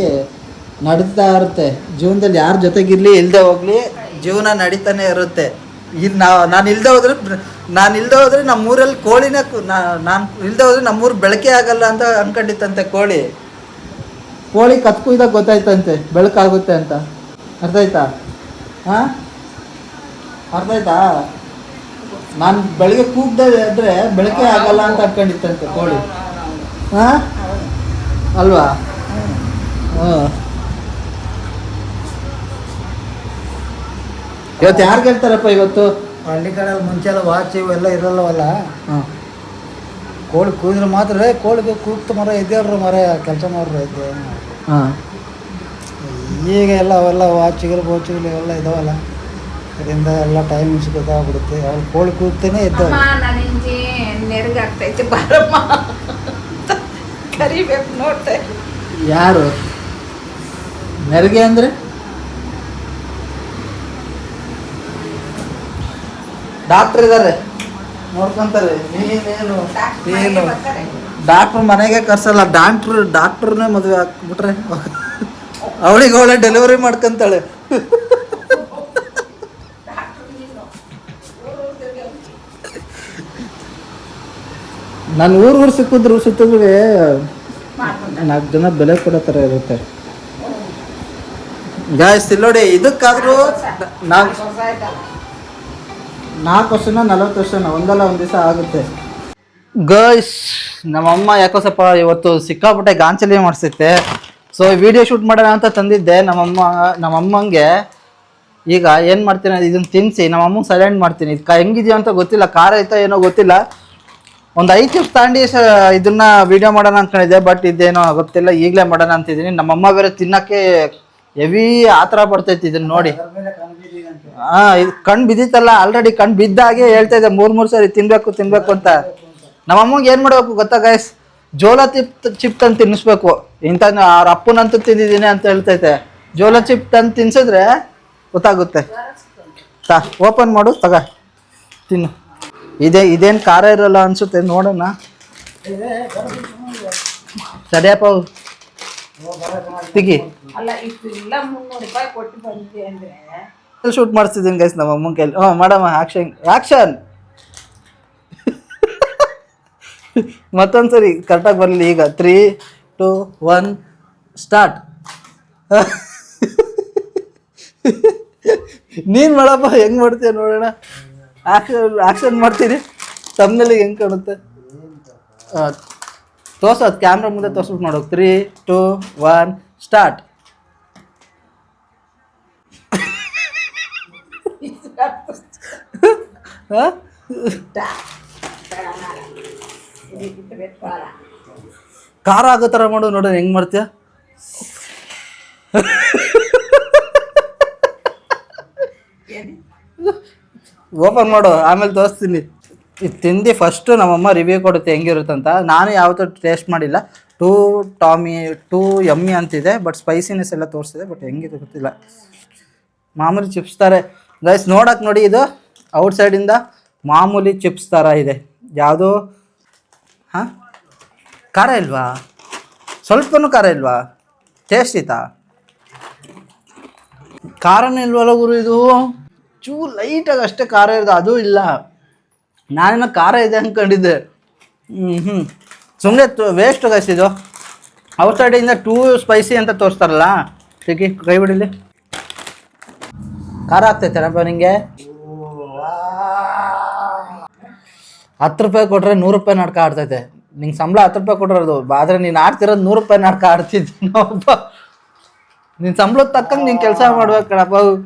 ನಡೀತಾ ಇರುತ್ತೆ ಜೀವನದಲ್ಲಿ. ಯಾರ ಜೊತೆಗಿರಲಿ ಇಲ್ಲದೆ ಹೋಗ್ಲಿ ಜೀವನ ನಡೀತಾನೆ ಇರುತ್ತೆ. ಇದು ನಾನು ಇಲ್ದೇ ಹೋದ್ರೆ ನಮ್ಮೂರಲ್ಲಿ ಕೋಳಿನ ನಾನು ಇಲ್ದೇ ಹೋದ್ರೆ ನಮ್ಮೂರು ಬೆಳಕೆ ಆಗಲ್ಲ ಅಂತ ಅನ್ಕೊಂಡಿತ್ತಂತೆ ಕೋಳಿ ಕತ್ ಕುಯ್ದಾಗ ಗೊತ್ತಾಯ್ತಂತೆ ಬೆಳಕಾಗುತ್ತೆ ಅಂತ. ಅರ್ಥ ಆಯ್ತಾ? ಹಾಂ, ಅರ್ಥ ಆಯ್ತಾ? ನಾನು ಬೆಳಗ್ಗೆ ಕೂಗ್ದೆ ಇದ್ರೆ ಬೆಳಕೆ ಆಗಲ್ಲ ಅಂತ ಅನ್ಕೊಂಡಿತ್ತಂತೆ ಕೋಳಿ. ಹಾಂ ಅಲ್ವಾ? ಹಾಂ. ಇವತ್ತು ಯಾರು ಗೆಲ್ತಾರಪ್ಪ ಇವತ್ತು? ಹಳ್ಳಿ ಕಡೆಯಲ್ಲಿ ಮುಂಚೆ ಎಲ್ಲ ವಾಚ್ ಇವೆಲ್ಲ ಇರಲ್ಲವಲ್ಲ. ಹಾಂ. ಕೋಳಿ ಕೂದ್ರೆ ಮಾತ್ರ ಕೋಳಿಗೆ ಕೂಗ್ತು ಮರ ಇದ್ದೇಳ್ರು ಮರ ಕೆಲಸ ಮಾಡ್ರು ಇದ್ದೆ. ಹಾಂ. ಈಗ ಎಲ್ಲ ಅವೆಲ್ಲ ವಾಚ್ಗಳು ಬೋಚ್ಗಳು ಇವೆಲ್ಲ ಇದಾವಲ್ಲ, ಅದರಿಂದ ಎಲ್ಲ ಟೈಮಿಂಗ್ಸ್ ಗೊತ್ತಾಗ್ಬಿಡುತ್ತೆ. ಅವ್ರು ಕೋಳಿ ಕೂಗ್ತೇನೆ ಇದ್ದಾವೆ. ನನ್ನ ಇಂಜಿ ನೆರಗಾಗ್ತೈತೆ ಬಾರಮ್ಮ ಕರಿಬೇಕು ನೋಡ್ತೆ. ಯಾರು ನೆರಿಗೆ ಅಂದರೆ? ಡಾಕ್ಟ್ರ್ ಇದ್ದಾರೆ ನೋಡ್ಕೊಂತಾರೆ. ನೀನು ಡಾಕ್ಟ್ರ್ ಮನೆಗೆ ಕರ್ಸಲ್ಲ, ಡಾಕ್ಟ್ರನ್ನೇ ಮದುವೆ ಹಾಕ್ಬಿಟ್ರೆ ಅವಳಿಗೆ ಅವಳೆ ಡೆಲಿವರಿ ಮಾಡ್ಕೊಂತಾಳೆ. ನಾನು ಊರು ಸುತ್ತಿದ್ರು 4 ಜನ ಬೆಲೆ ಕೊಡೋ ಥರ ಇರುತ್ತೆ. ಗಾಯ್ಸ್ ನೋಡಿ, ಇದಕ್ಕಾದ್ರೂ 4 ವರ್ಷನ 40 ವರ್ಷನ ಒಂದಲ್ಲ ಒಂದು ದಿವಸ ಆಗುತ್ತೆ. ಗೈಸ್, ನಮ್ಮಮ್ಮ ಯಾಕೋ ಸ್ವಲ್ಪ ಇವತ್ತು ಸಿಕ್ಕಾಪಟ್ಟೆ ಗಾಂಚಲಿ ಮಾಡಿಸುತ್ತೆ. ಸೊ ವಿಡಿಯೋ ಶೂಟ್ ಮಾಡೋಣ ಅಂತ ತಂದಿದ್ದೆ. ನಮ್ಮಮ್ಮಂಗೆ ಈಗ ಏನು ಮಾಡ್ತೀನಿ, ಇದನ್ನು ತಿನ್ನಿಸಿ ನಮ್ಮಮ್ಮಗೆ ಸೈಲೆಂಟ್ ಮಾಡ್ತೀನಿ. ಇದು ಹೆಂಗಿದೆಯೋ ಅಂತ ಗೊತ್ತಿಲ್ಲ, ಖಾರ ಐತಾ ಏನೋ ಗೊತ್ತಿಲ್ಲ. ಒಂದು 5 ಚಿಪ್ಸ್ ತಾಂಡಿ ಇದನ್ನ ವಿಡಿಯೋ ಮಾಡೋಣ ಅಂದ್ಕೊಂಡಿದ್ದೆ, ಬಟ್ ಇದೇನೋ ಗೊತ್ತಿಲ್ಲ, ಈಗಲೇ ಮಾಡೋಣ ಅಂತಿದ್ದೀನಿ. ನಮ್ಮಮ್ಮ ಬೇರೆ ತಿನ್ನೋಕ್ಕೆ ಹೆವಿ ಆ ಥರ ಬರ್ತೈತಿ ಇದನ್ನ ನೋಡಿ. ಇದು ಕಣ್ಣು ಬಿದ್ದಿತ್ತಲ್ಲ, ಆಲ್ರೆಡಿ ಕಣ್ಣು ಬಿದ್ದಾಗೆ ಹೇಳ್ತಾ ಇದ್ದೆ 3 ಸರಿ ತಿನ್ಬೇಕು ಅಂತ. ನಮ್ಮಮ್ಮಗೆ ಏನು ಮಾಡಬೇಕು ಗೊತ್ತಾ ಗೈಸ್? ಜೋಳ ಚಿಪ್ ತಂದು ತಿನ್ನಿಸ್ಬೇಕು. ಇಂಥ ಅವ್ರ ಅಪ್ಪನಂತೂ ತಿಂದಿದ್ದೀನಿ ಅಂತ ಹೇಳ್ತೈತೆ. ಜೋಳ ಚಿಪ್ ತಂದು ತಿನ್ಸಿದ್ರೆ ಗೊತ್ತಾಗುತ್ತೆ. ಓಪನ್ ಮಾಡು, ತಗ ತಿನ್ನು. ಇದೇನು ಖಾರ ಇರಲ್ಲ ಅನ್ಸುತ್ತೆ, ನೋಡೋಣ. ಸರಿಯಪ್ಪ ತಿಗಿ. ಅಲ್ಲ ಇಷ್ಟೆಲ್ಲ 300 ರೂಪಾಯಿ ಕೊಟ್ಟು ಬಂದಿದೆ ಅಂದ್ರೆ ಶೂಟ್ ಮಾಡಿಸ್ತಿದ್ದೀನಿ ಗೈಸ್ ನಮ್ಮ ಅಮ್ಮನ ಕೈಲಿ. ಮಾಡಮ್ಮ, ಆಕ್ಷನ್ ಮತ್ತೊಂದ್ಸರಿ ಕರೆಕ್ಟಾಗಿ ಬರಲಿ. ಈಗ 3, 2, 1 ಸ್ಟಾರ್ಟ್. ನೀನು ಮಾಡಪ್ಪ, ಹೆಂಗೆ ಮಾಡ್ತೀಯ ನೋಡೋಣ. ಆಕ್ಷನ್ ಮಾಡ್ತೀನಿ, ತಮ್ಮನಲ್ಲಿ ಹೆಂಗೆ ಕಾಣುತ್ತೆ ತೋರ್ಸೋದು. ಕ್ಯಾಮ್ರಾ ಮುಂದೆ ತೋರ್ಸ್ಬಿಟ್ಟು ನೋಡು. 3, 2, 1 ಸ್ಟಾರ್ಟ್. ಖಾರ ಆಗೋ ಥರ ಮಾಡು, ನೋಡೋಣ ಹೆಂಗೆ ಮಾಡ್ತೀಯ. ಓಪನ್ ಮಾಡು, ಆಮೇಲೆ ತೋರಿಸ್ತೀನಿ. ಇದು ತಿಂದು ಫಸ್ಟು ನಮ್ಮಮ್ಮ ರಿವ್ಯೂ ಕೊಡುತ್ತೆ ಹೆಂಗಿರುತ್ತಂತ. ನಾನು ಯಾವತ್ತೂ ಟೇಸ್ಟ್ ಮಾಡಿಲ್ಲ. 2 ಯಮ್ಮಿ ಅಂತಿದೆ, ಬಟ್ ಸ್ಪೈಸಿನೆಸ್ ಎಲ್ಲ ತೋರಿಸಿದೆ, ಬಟ್ ಹೆಂಗಿದೆ ಗೊತ್ತಿಲ್ಲ. ಮಾಮೂಲಿ ಚಿಪ್ಸ್ ಥರ ಗೈಸ್, ನೋಡಕ್ಕೆ ನೋಡಿ, ಇದು ಔಟ್ಸೈಡಿಂದ ಮಾಮೂಲಿ ಚಿಪ್ಸ್ ಥರ ಇದೆ. ಯಾವುದು ಹಾಂ, ಖಾರ ಇಲ್ವಾ? ಸ್ವಲ್ಪನೂ ಖಾರ ಇಲ್ವಾ? ಟೇಸ್ಟ್ ಇತ್ತಾ? ಖಾರನೇ ಇಲ್ವಲ್ಲ ಗುರು, ಇದು ಲೈಟಾಗಿ ಅಷ್ಟೇ ಖಾರ ಇರೋದು, ಅದು ಇಲ್ಲ. ನಾನೇನೋ ಖಾರ ಇದೆ ಅಂದ್ಕೊಂಡಿದ್ದೆ. ಸುಮ್ಮನೆ ವೇಸ್ಟ್ ಗೈಸ್ ಇದು. ಔಟ್ಸೈಡಿಂದ 2 ಸ್ಪೈಸಿ ಅಂತ ತೋರಿಸ್ತಾರಲ್ಲ, ಸಿಕ್ಕಿ ಕೈ ಬಿಡಿಲಿ. ಖಾರ ಆಗ್ತೈತೆನಪ್ಪ ನಿಂಗೆ? 10 ರೂಪಾಯಿ ಕೊಟ್ರೆ 100 ರೂಪಾಯಿ ನಾಟಕ ಆಡ್ತೈತೆ. ನಿಂಗೆ ಸಂಬಳ 10 ರೂಪಾಯಿ ಕೊಟ್ಟಿರೋದು, ಆದರೆ ನೀನು ಆಡ್ತಿರೋದು 100 ರೂಪಾಯಿ ನಾಟಕ ಆಡ್ತಿದ್ದೀನಪ್ಪ. ನಿನ್ನ ಸಂಬಳದ ತಕ್ಕಂಗೆ ನೀನು ಕೆಲಸ ಮಾಡ್ಬೇಕು ಕಣಪ್ಪ.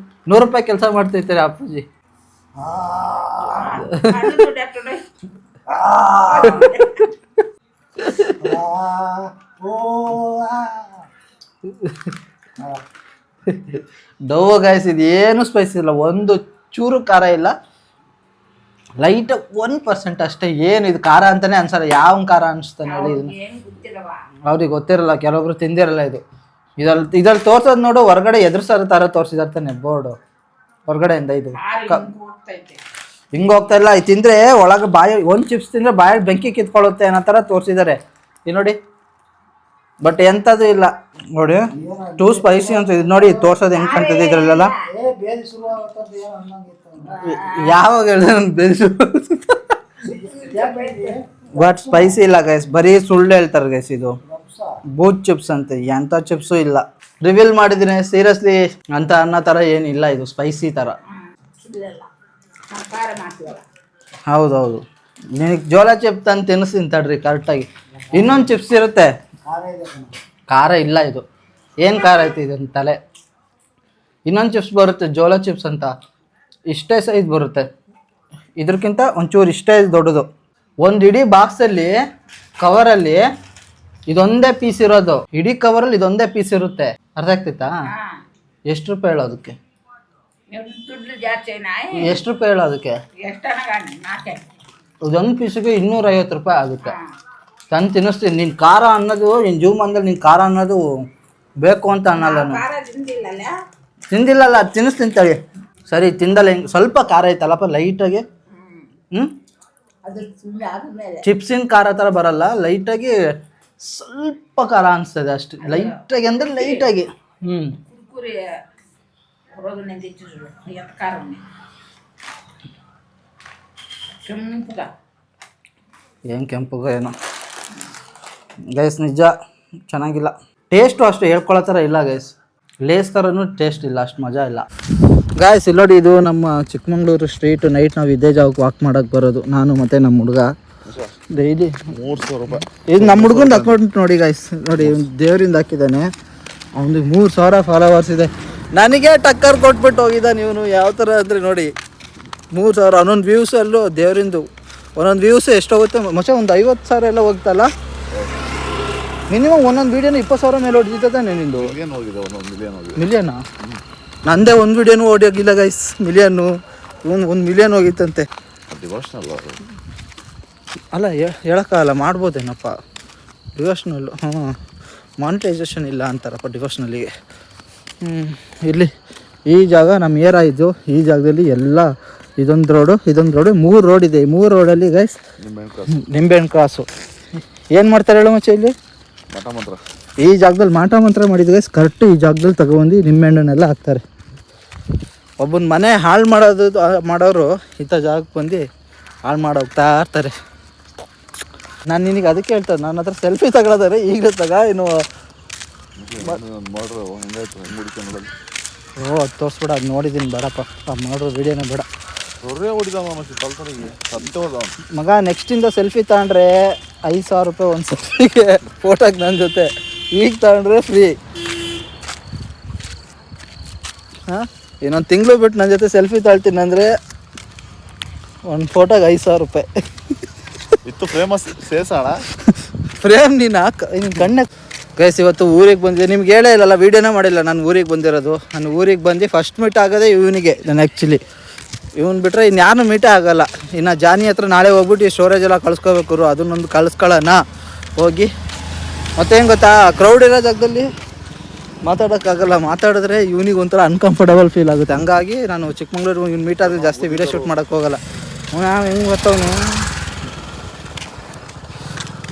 100 ರೂಪಾಯಿ ಕೆಲಸ ಮಾಡ್ತೈತಾರೆ ಅಪ್ಪಾಜಿ. ಡವ್ ಗಾಯ್ಸ್, ಇದು ಏನು ಸ್ಪೈಸಿ ಇಲ್ಲ, ಒಂದು ಚೂರು ಖಾರ ಇಲ್ಲ. ಲೈಟ್ 1% ಅಷ್ಟೇ. ಏನು ಇದು ಖಾರ ಅಂತಾನೆ ಅನ್ಸಲ್ಲ. ಯಾವ ಖಾರ ಅನಿಸ್ತಾನೆ ಹೇಳಿ ಇದನ್ನ? ಅವ್ರಿಗೆ ಗೊತ್ತಿರಲ್ಲ, ಕೆಲವೊಬ್ರು ತಿಂದಿರಲ್ಲ. ಇದ್ರಲ್ಲಿ ತೋರ್ಸೋದು ನೋಡು, ಹೊರಗಡೆ ಎದುರ್ಸೋ ಥರ ತೋರಿಸಿದಾರೆ ತಾನೆ ಬೋರ್ಡು ಹೊರಗಡೆಯಿಂದ. ಇದು ಹಿಂಗೆ ಹೋಗ್ತಾ ಇಲ್ಲ. ಇದು ತಿಂದರೆ ಒಳಗೆ ಒಂದು ಚಿಪ್ಸ್ ತಿಂದರೆ ಬಾಯಲ್ಲಿ ಬೆಂಕಿ ಕಿತ್ಕೊಳ್ಳುತ್ತೆ ಅನ್ನೋ ಥರ ತೋರಿಸಿದ್ದಾರೆ. ಇದು ನೋಡಿ, ಬಟ್ ಎಂಥದ್ದು ಇಲ್ಲ ನೋಡಿ. 2 ಸ್ಪೈಸಿ ಅಂತ ಇದು ನೋಡಿ ತೋರ್ಸೋದು ಹೆಂಗೆ ಕಾಣ್ತದೆ ಇದರಲ್ಲೆಲ್ಲ. ಬೇರೆ ಶುರು ಆಗುತ್ತಂತ ಏನು ಅನ್ನಂಗಿತ್ತು. ಯಾವಾಗ ಹೇಳಿದ್ರೆ ಬಟ್ ಸ್ಪೈಸಿ ಇಲ್ಲ ಗೈಸ್, ಬರೀ ಸುಳ್ಳು ಹೇಳ್ತಾರೆ ಗೈಸ್. ಇದು ಬೂತ್ ಚಿಪ್ಸ್ ಅಂತೆ, ಎಂಥ ಚಿಪ್ಸು ಇಲ್ಲ. ರಿವೀಲ್ ಮಾಡಿದ್ದೀನಿ ಸೀರಿಯಸ್ಲಿ, ಅಂತ ಅನ್ನೋ ಥರ ಏನಿಲ್ಲ, ಇದು ಸ್ಪೈಸಿ ಥರ. ಹೌದೌದು, ನಿನಗೆ ಜೋಳ ಚಿಪ್ಸ್ ತಂದು ತಿನ್ನಿಸ್ತೀನಿ ತಡ್ರಿ ಕರೆಕ್ಟಾಗಿ. ಇನ್ನೊಂದು ಚಿಪ್ಸ್ ಇರುತ್ತೆ, ಖಾರ ಇಲ್ಲ. ಇದು ಏನು ಖಾರ ಐತಿ ಇದನ್ನ ತಲೆ. ಇನ್ನೊಂದು ಚಿಪ್ಸ್ ಬರುತ್ತೆ ಜೋಳ ಚಿಪ್ಸ್ ಅಂತ, ಇಷ್ಟೇ ಸೈಜ್ ಬರುತ್ತೆ, ಇದ್ರಕ್ಕಿಂತ ಒಂಚೂರು ಇಷ್ಟೇ ದೊಡ್ಡದು. ಒಂದು ಇಡೀ ಬಾಕ್ಸಲ್ಲಿ ಕವರಲ್ಲಿ ಇದೊಂದೇ ಪೀಸ್ ಇರೋದು, ಇಡೀ ಕವರಲ್ಲಿ ಇದೊಂದೇ ಪೀಸ್ ಇರುತ್ತೆ. ಅರ್ಥ ಆಗ್ತೈತಾ? ಎಷ್ಟು ರೂಪಾಯಿ ಹೇಳೋ ಅದಕ್ಕೆ? ಎಷ್ಟು ರೂಪಾಯಿ ಹೇಳೋ ಅದಕ್ಕೆ? ಇದೊಂದು ಪೀಸಿಗೆ 250 ರೂಪಾಯಿ ಆಗುತ್ತೆ. ತಂದು ತಿನ್ನಿಸ್ತೀನಿ. ನಿನ್ನ ಖಾರ ಅನ್ನೋದು, ನಿನ್ನ ಜೀವಮಾನದಲ್ಲಿ ನಿನ್ನ ಖಾರ ಅನ್ನೋದು ಬೇಕು ಅಂತ ಅನ್ನಲ್ಲ ನಾನು. ತಿಂದಿಲ್ಲಲ್ಲ, ಅದು ತಿನ್ನಿಸ್ತೀನಿ ತಳಿ. ಸರಿ ತಿಂದಲ್ಲ, ಹಿಂಗೆ ಸ್ವಲ್ಪ ಖಾರ ಐತಲ್ಲಪ್ಪ ಲೈಟಾಗಿ. ಚಿಪ್ಸಿನ ಖಾರ ಥರ ಬರಲ್ಲ, ಲೈಟಾಗಿ ಸ್ವಲ್ಪ ಖಾರ ಅನಿಸ್ತದೆ ಅಷ್ಟೇ. ಲೈಟಾಗಿ ಅಂದರೆ ಲೈಟಾಗಿ. ಏನು ಕೆಂಪುಗ ಏನೋ ಗೈಸ್, ನಿಜ ಚೆನ್ನಾಗಿಲ್ಲ. ಟೇಸ್ಟು ಅಷ್ಟು ಹೇಳ್ಕೊಳ್ಳೋ ಥರ ಇಲ್ಲ ಗೈಸ್, ಲೇಸ್ ಥರನೂ ಟೇಸ್ಟ್ ಇಲ್ಲ, ಅಷ್ಟು ಮಜಾ ಇಲ್ಲ ಗಾಯ್ಸ್. ಇಲ್ಲಿ ನೋಡಿ, ಇದು ನಮ್ಮ ಚಿಕ್ಕಮಂಗ್ಳೂರು ಸ್ಟ್ರೀಟ್. ನೈಟ್ ನಾವು ಇದೇ ಜಾಗಕ್ಕೆ ವಾಕ್ ಮಾಡೋಕ್ಕೆ ಬರೋದು, ನಾನು ಮತ್ತು ನಮ್ಮ ಹುಡುಗ ಡೈಲಿ. 300 ರೂಪಾಯಿ ಇದು ನಮ್ಮ ಹುಡುಗಂದು ಅಕೌಂಟ್ ನೋಡಿ ಗಾಯ್ಸ್, ನೋಡಿ ದೇವರಿಂದ ಹಾಕಿದ್ದಾನೆ. ಅವನಿಗೆ 3000 ಫಾಲೋವರ್ಸ್ ಇದೆ. ನನಗೆ ಟಕ್ಕರ್ ಕೊಟ್ಬಿಟ್ಟು ಹೋಗಿದ್ದಾನೆ ಇವನು. ಯಾವ ಥರ ಅಂದರೆ ನೋಡಿ, 3000. ಒಂದೊಂದು ವ್ಯೂಸಲ್ಲೂ ದೇವರಿಂದು ಒಂದೊಂದು ವ್ಯೂಸು ಎಷ್ಟೋಗುತ್ತೆ ಮಚ್ಚ, ಒಂದು 50,000 ಎಲ್ಲ ಹೋಗ್ತಲ್ಲ ಮಿನಿಮಮ್. ಒಂದೊಂದು ವೀಡಿಯೋನು 20,000 ಮೇಲೆ ಹೊಡಿತದೆ ನಿಂದು. ಮಿಲಿಯನಾ? ನಂದೇ ಒಂದು ವೀಡಿಯೋನು ಓಡಿಯೋಗಿಲ್ಲ ಗೈಸ್, ಮಿಲಿಯನ್ನು. ಇವನು 1 ಮಿಲಿಯನ್ ಹೋಗಿತ್ತಂತೆ. ಅಲ್ಲ ಹೇಳೋಕ್ಕಾಗಲ್ಲ, ಮಾಡ್ಬೋದೇನಪ್ಪ ಡಿವೋಷ್ನಲ್ಲು. ಹಾಂ, ಮಾನಿಟೈಸೇಷನ್ ಇಲ್ಲ ಅಂತಾರಪ್ಪ ಡಿವೋಷ್ನಲ್ಲಿಗೆ. ಇಲ್ಲಿ ಈ ಜಾಗ ನಮ್ಮ ಏರ ಇದ್ದು, ಈ ಜಾಗದಲ್ಲಿ ಎಲ್ಲ ಇದೊಂದು ರೋಡು 3 ರೋಡ್ ಇದೆ. 3 ರೋಡಲ್ಲಿ ಗೈಸ್ ನಿಂಬೆಹಣ್ಣು ಕ್ರಾಸು. ಏನು ಮಾಡ್ತಾರೆ ಹೇಳೋ ಮಚ್ಚ ಇಲ್ಲಿ? ಈ ಜಾಗದಲ್ಲಿ ಮಾಟ ಮಂತ್ರ ಮಾಡಿದ ಗೈಸ್, ಕರೆಕ್ಟ್ ಈ ಜಾಗದಲ್ಲಿ ತಗೊಬಂದು ನಿಂಬೆಹಣ್ಣನ್ನೆಲ್ಲ ಹಾಕ್ತಾರೆ. ಒಬ್ಬನ ಮನೆ ಹಾಳು ಮಾಡೋರು ಇಂಥ ಜಾಗಕ್ಕೆ ಬಂದು ಹಾಳು ಮಾಡೋಗ್ತಾ ಇರ್ತಾರೆ. ನಾನು ನಿನಗೆ ಅದಕ್ಕೆ ಹೇಳ್ತಾರೆ, ನನ್ನ ಹತ್ರ ಸೆಲ್ಫಿ ತಗೊಳ್ಳೋದಾರೆ ಈಗಲೇ ಇನ್ನು. ಅದು ತೋರಿಸ್ಬೇಡ, ಅದು ನೋಡಿದ್ದೀನಿ, ಬೇಡಪ್ಪ ಮಾಡ್ರೋ ವೀಡಿಯೋನೇ ಬೇಡ ಮಗ. ನೆಕ್ಸ್ಟಿಂದ ಸೆಲ್ಫಿ ತಗೊಂಡ್ರೆ 5,000 ರೂಪಾಯಿ ಒಂದು ಸೆಲ್ಫಿಗೆ ಫೋಟೋಗೆ ನನ್ನ ಜೊತೆ. ಈಗ ತಗೊಂಡ್ರೆ ಫ್ರೀ. ಹಾಂ, ಇನ್ನೊಂದು ತಿಂಗಳು ಬಿಟ್ಟು ನನ್ನ ಜೊತೆ ಸೆಲ್ಫಿ ತಗೊಳ್ತೀನಿ ಅಂದರೆ ಒಂದು ಫೋಟೋಗೆ 5,000 ರೂಪಾಯಿ ಇತ್ತು. ಫೇಮಸ್ ಸೇಸೋಣ ಫ್ರೇಮ್ ನೀನು ಕಣ್ಣ ಗೈಸ್. ಇವತ್ತು ಊರಿಗೆ ಬಂದಿದ್ದೆ, ನಿಮ್ಗೆ ಹೇಳೇ ಇಲ್ಲಲ್ಲ, ವೀಡಿಯೋನೇ ಮಾಡಿಲ್ಲ. ನಾನು ಊರಿಗೆ ಬಂದಿರೋದು. ನಾನು ಊರಿಗೆ ಬಂದು ಫಸ್ಟ್ ಮೀಟ್ ಆಗೋದೇ ಇವನಿಗೆ. ನಾನು ಆ್ಯಕ್ಚುಲಿ ಇವನು ಬಿಟ್ಟರೆ ಇನ್ಯಾರು ಮೀಟೇ ಆಗೋಲ್ಲ. ಇನ್ನು ಜಾನಿ ಹತ್ರ ನಾಳೆ ಹೋಗ್ಬಿಟ್ಟು ಈ ಸ್ಟೋರೇಜ್ ಎಲ್ಲ ಕಳಿಸ್ಕೋಬೇಕು, ಅದನ್ನೊಂದು ಕಳಿಸ್ಕೊಳ್ಳೋಣ ಹೋಗಿ. ಮತ್ತೇನು ಗೊತ್ತಾ, ಕ್ರೌಡ್ ಇರೋ ಜಾಗದಲ್ಲಿ ಮಾತಾಡೋಕ್ಕಾಗಲ್ಲ. ಮಾತಾಡಿದ್ರೆ ಇವನಿಗೆ ಒಂಥರ ಅನ್ಕಂಫರ್ಟಬಲ್ ಫೀಲ್ ಆಗುತ್ತೆ. ಹಂಗಾಗಿ ನಾನು ಚಿಕ್ಕಮಂಗ್ಳೂರು ಇವ್ನು ಮೀಟ್ ಆದರೆ ಜಾಸ್ತಿ ವೀಡಿಯೋ ಶೂಟ್ ಮಾಡೋಕ್ಕೆ ಹೋಗಲ್ಲ. ನಾವು ಹೆಂಗೆ ಗೊತ್ತವನು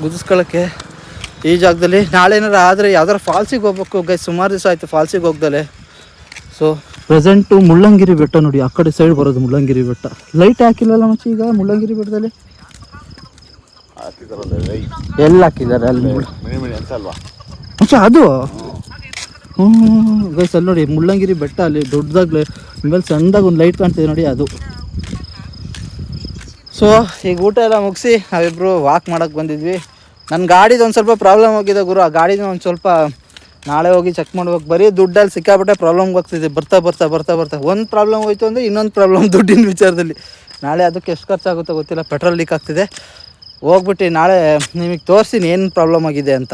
ಗುದಿಸ್ಕೊಳ್ಳೋಕ್ಕೆ ಈ ಜಾಗದಲ್ಲಿ. ನಾಳೆ ಏನಾರು ಆದರೆ ಯಾವ್ದಾರು ಫಾಲ್ಸಿಗೆ ಹೋಗ್ಬೇಕು ಗೈಸ್. ಸುಮಾರು ದಿವಸ ಆಯಿತು ಫಾಲ್ಸಿಗೆ ಹೋಗ್ದಲೆ. ಸೊ ಪ್ರೆಸೆಂಟು ಮುಳ್ಳಂಗಿರಿ ಬೆಟ್ಟ ನೋಡಿ, ಆ ಕಡೆ ಸೈಡ್ ಬರೋದು ಮುಳ್ಳಂಗಿರಿ ಬೆಟ್ಟ. ಲೈಟ್ ಹಾಕಿಲ್ಲಲ್ಲ ಮಚ್ಚಿ ಈಗ ಮುಳ್ಳಂಗಿರಿ ಬೆಟ್ಟದಲ್ಲಿ? ಎಲ್ಲ ಹಾಕಿದ್ದಾರೆ ಅಲ್ಲಿ ಮಚ್ಚ. ಅದು ಗೈಸ್ ಅಲ್ಲಿ ನೋಡಿ ಮುಳ್ಳಂಗಿರಿ ಬೆಟ್ಟ, ಅಲ್ಲಿ ದೊಡ್ಡದಾಗ್ಲಿ ಮೇಲೆ ಸಣ್ಣದಾಗ ಒಂದು ಲೈಟ್ ಕಾಣ್ತಿದೆ ನೋಡಿ, ಅದು. ಸೊ ಈಗ ಊಟ ಎಲ್ಲ ಮುಗಿಸಿ ನಾವಿಬ್ಬರು ವಾಕ್ ಮಾಡೋಕ್ಕೆ ಬಂದಿದ್ವಿ. ನನ್ನ ಗಾಡಿದು ಒಂದು ಸ್ವಲ್ಪ ಪ್ರಾಬ್ಲಮ್ ಆಗಿದೆ ಗುರು. ಆ ಗಾಡಿನ ಒಂದು ಸ್ವಲ್ಪ ನಾಳೆ ಹೋಗಿ ಚೆಕ್ ಮಾಡ್ಬೇಕು. ಬರೀ ದುಡ್ಡಲ್ಲಿ ಸಿಕ್ಕಾಬಿಟ್ಟೆ ಪ್ರಾಬ್ಲಮ್ಗೆ ಹೋಗ್ತಿದೆ. ಬರ್ತಾ ಒಂದು ಪ್ರಾಬ್ಲಮ್ ಹೋಯ್ತು ಅಂದರೆ ಇನ್ನೊಂದು ಪ್ರಾಬ್ಲಮ್ ದುಡ್ಡಿನ ವಿಚಾರದಲ್ಲಿ. ನಾಳೆ ಅದಕ್ಕೆ ಎಷ್ಟು ಖರ್ಚಾಗುತ್ತೋ ಗೊತ್ತಿಲ್ಲ. ಪೆಟ್ರೋಲ್ ಲೀಕ್ ಆಗ್ತಿದೆ. ಹೋಗ್ಬಿಟ್ಟು ನಾಳೆ ನಿಮಗೆ ತೋರಿಸ್ತೀನಿ ಏನು ಪ್ರಾಬ್ಲಮ್ ಆಗಿದೆ ಅಂತ.